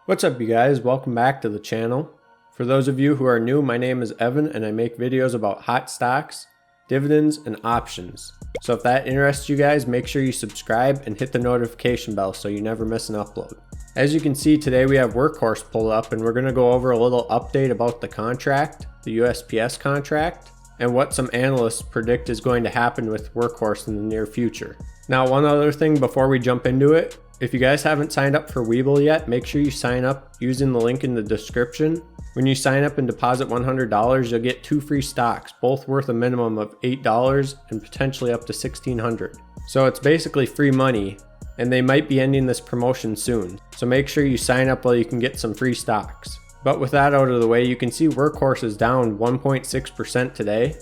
What's up, you guys? Welcome back to the channel. For those of you who are new, my name is Evan and I make videos about hot stocks, dividends, and options. So if that interests you guys, make sure you subscribe and hit the notification bell so you never miss an upload. As you can see, today we have Workhorse pulled up and we're going to go over a little update about the contract, the USPS contract, and what some analysts predict is going to happen with Workhorse in the near future. Now, one other thing before we jump into it, if you guys haven't signed up for Webull yet, make sure you sign up using the link in the description. When you sign up and deposit $100, you'll get 2 free stocks, both worth a minimum of $8 and potentially up to $1,600. So it's basically free money, and they might be ending this promotion soon. So make sure you sign up while you can get some free stocks. But with that out of the way, you can see Workhorse is down 1.6% today,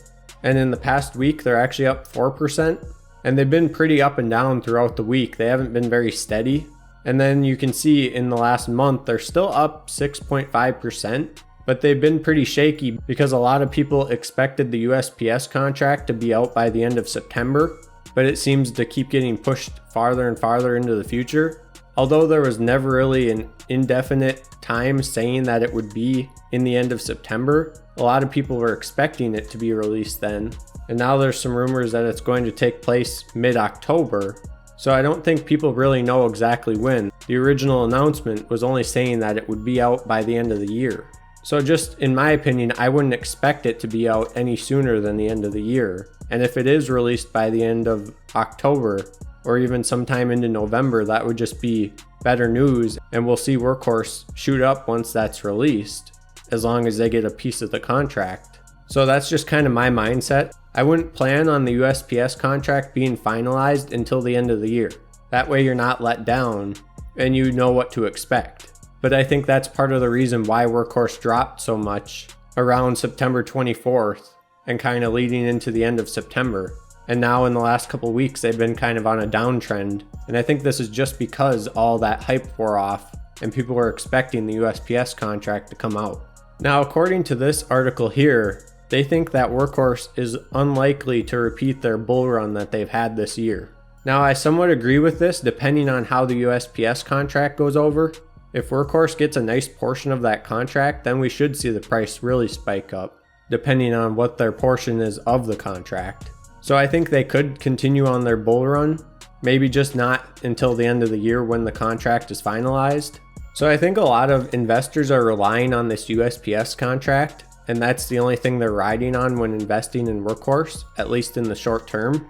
and in the past week they're actually up 4%. And they've been pretty up and down throughout the week. They haven't been very steady. And then you can see in the last month, they're still up 6.5%, but they've been pretty shaky because a lot of people expected the USPS contract to be out by the end of September, but it seems to keep getting pushed farther and farther into the future. Although there was never really an indefinite time saying that it would be in the end of September, a lot of people were expecting it to be released then. And now there's some rumors that it's going to take place mid-October. So I don't think people really know exactly when. The original announcement was only saying that it would be out by the end of the year. So just in my opinion, I wouldn't expect it to be out any sooner than the end of the year. And if it is released by the end of October or even sometime into November, that would just be better news. And we'll see Workhorse shoot up once that's released, as long as they get a piece of the contract. So that's just kind of my mindset. I wouldn't plan on the USPS contract being finalized until the end of the year. That way you're not let down and you know what to expect. But I think that's part of the reason why Workhorse dropped so much around September 24th and kind of leading into the end of September. And now in the last couple weeks, they've been kind of on a downtrend. And I think this is just because all that hype wore off and people were expecting the USPS contract to come out. Now, according to this article here, they think that Workhorse is unlikely to repeat their bull run that they've had this year. Now, I somewhat agree with this depending on how the USPS contract goes over. If Workhorse gets a nice portion of that contract, then we should see the price really spike up, depending on what their portion is of the contract. So I think they could continue on their bull run, maybe just not until the end of the year when the contract is finalized. So I think a lot of investors are relying on this USPS contract, and that's the only thing they're riding on when investing in Workhorse, at least in the short term.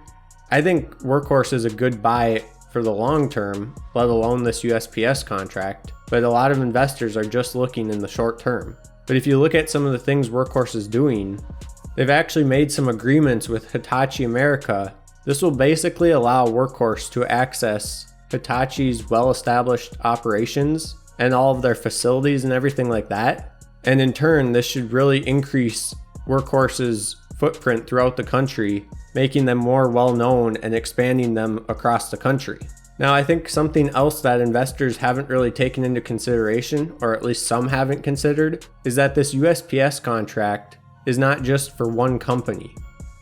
I think Workhorse is a good buy for the long term, let alone this USPS contract, but a lot of investors are just looking in the short term. But if you look at some of the things Workhorse is doing, they've actually made some agreements with Hitachi America. This will basically allow Workhorse to access Hitachi's well-established operations and all of their facilities and everything like that. And in turn, this should really increase Workhorse's footprint throughout the country, making them more well-known and expanding them across the country. Now, I think something else that investors haven't really taken into consideration, or at least some haven't considered, is that this USPS contract is not just for one company.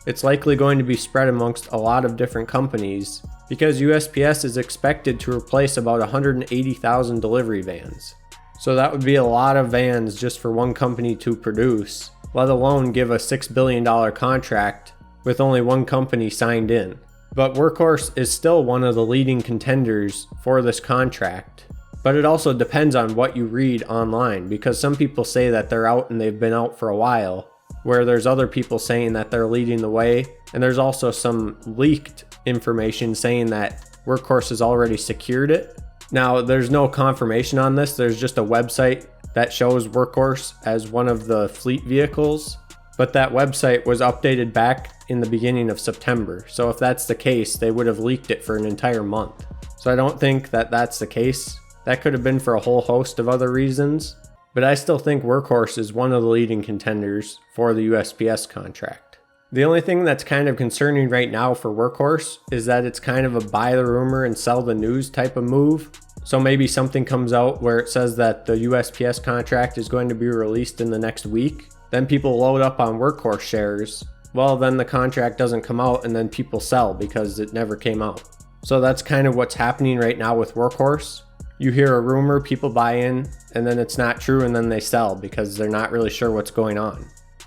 It's likely going to be spread amongst a lot of different companies because USPS is expected to replace about 180,000 delivery vans. So that would be a lot of vans just for one company to produce, let alone give a $6 billion contract with only one company signed in. But Workhorse is still one of the leading contenders for this contract. But it also depends on what you read online, because some people say that they're out and they've been out for a while, where there's other people saying that they're leading the way. And there's also some leaked information saying that Workhorse has already secured it. Now, there's no confirmation on this. There's just a website that shows Workhorse as one of the fleet vehicles, but that website was updated back in the beginning of September. So if that's the case, they would have leaked it for an entire month. So I don't think that that's the case. That could have been for a whole host of other reasons, but I still think Workhorse is one of the leading contenders for the USPS contract. The only thing that's kind of concerning right now for Workhorse is that it's kind of a buy the rumor and sell the news type of move. So maybe something comes out where it says that the USPS contract is going to be released in the next week. Then people load up on Workhorse shares. Well, then the contract doesn't come out and then people sell because it never came out. So that's kind of what's happening right now with Workhorse. you hear a rumor, people buy in, and then it's not true and then they sell because they're not really sure what's going on.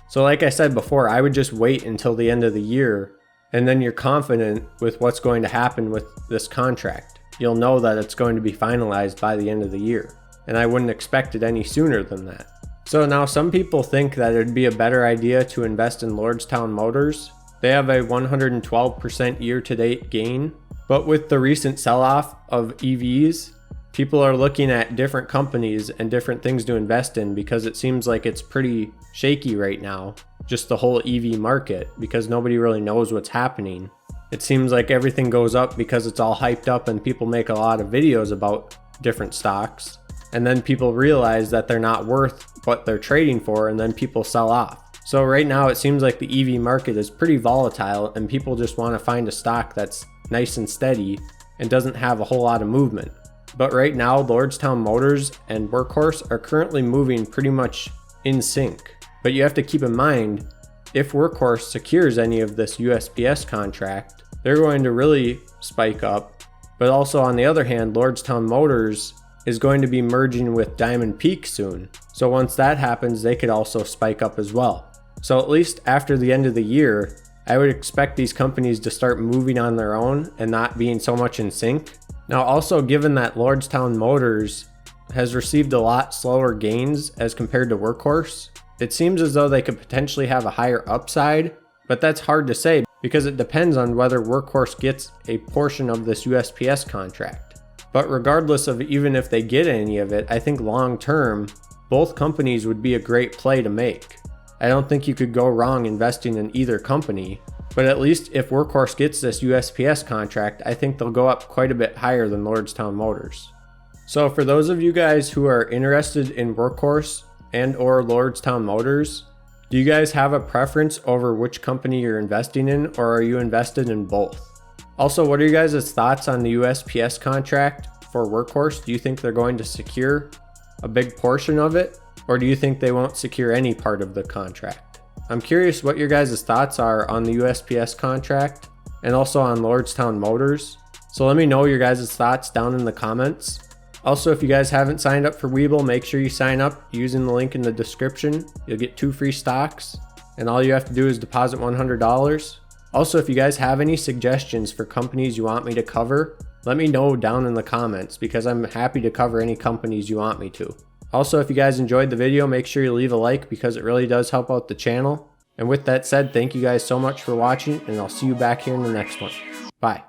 So like I said before, I would just wait until the end of the year, and then you're confident with what's going to happen with this contract. You'll know that it's going to be finalized by the end of the year, and I wouldn't expect it any sooner than that. So now some people think that it'd be a better idea to invest in Lordstown Motors. They have a 112% year-to-date gain, but with the recent sell-off of EVs, people are looking at different companies and different things to invest in because it seems like it's pretty shaky right now, just the whole EV market, because nobody really knows what's happening. It seems like everything goes up because it's all hyped up and people make a lot of videos about different stocks, and then people realize that they're not worth what they're trading for, and then people sell off. So right now it seems like the EV market is pretty volatile and people just want to find a stock that's nice and steady and doesn't have a whole lot of movement. But right now, Lordstown Motors and Workhorse are currently moving pretty much in sync. But you have to keep in mind, if Workhorse secures any of this USPS contract, they're going to really spike up. But also on the other hand, Lordstown Motors is going to be merging with Diamond Peak soon. So once that happens, they could also spike up as well. So at least after the end of the year, I would expect these companies to start moving on their own and not being so much in sync. Now also, given that Lordstown Motors has received a lot slower gains as compared to Workhorse, it seems as though they could potentially have a higher upside, but that's hard to say because it depends on whether Workhorse gets a portion of this USPS contract. But regardless of even if they get any of it, I think long term, both companies would be a great play to make. I don't think you could go wrong investing in either company. But at least if Workhorse gets this USPS contract, I think they'll go up quite a bit higher than Lordstown Motors. So for those of you guys who are interested in Workhorse and or Lordstown Motors, do you guys have a preference over which company you're investing in, or are you invested in both? Also, what are you guys' thoughts on the USPS contract for Workhorse? Do you think they're going to secure a big portion of it, or do you think they won't secure any part of the contract? I'm curious what your guys' thoughts are on the USPS contract and also on Lordstown Motors. So let me know your guys' thoughts down in the comments. Also, if you guys haven't signed up for Webull, make sure you sign up using the link in the description. You'll get 2 free stocks, and all you have to do is deposit $100. Also, if you guys have any suggestions for companies you want me to cover, let me know down in the comments because I'm happy to cover any companies you want me to. Also, if you guys enjoyed the video, make sure you leave a like because it really does help out the channel. And with that said, thank you guys so much for watching, and I'll see you back here in the next one. Bye.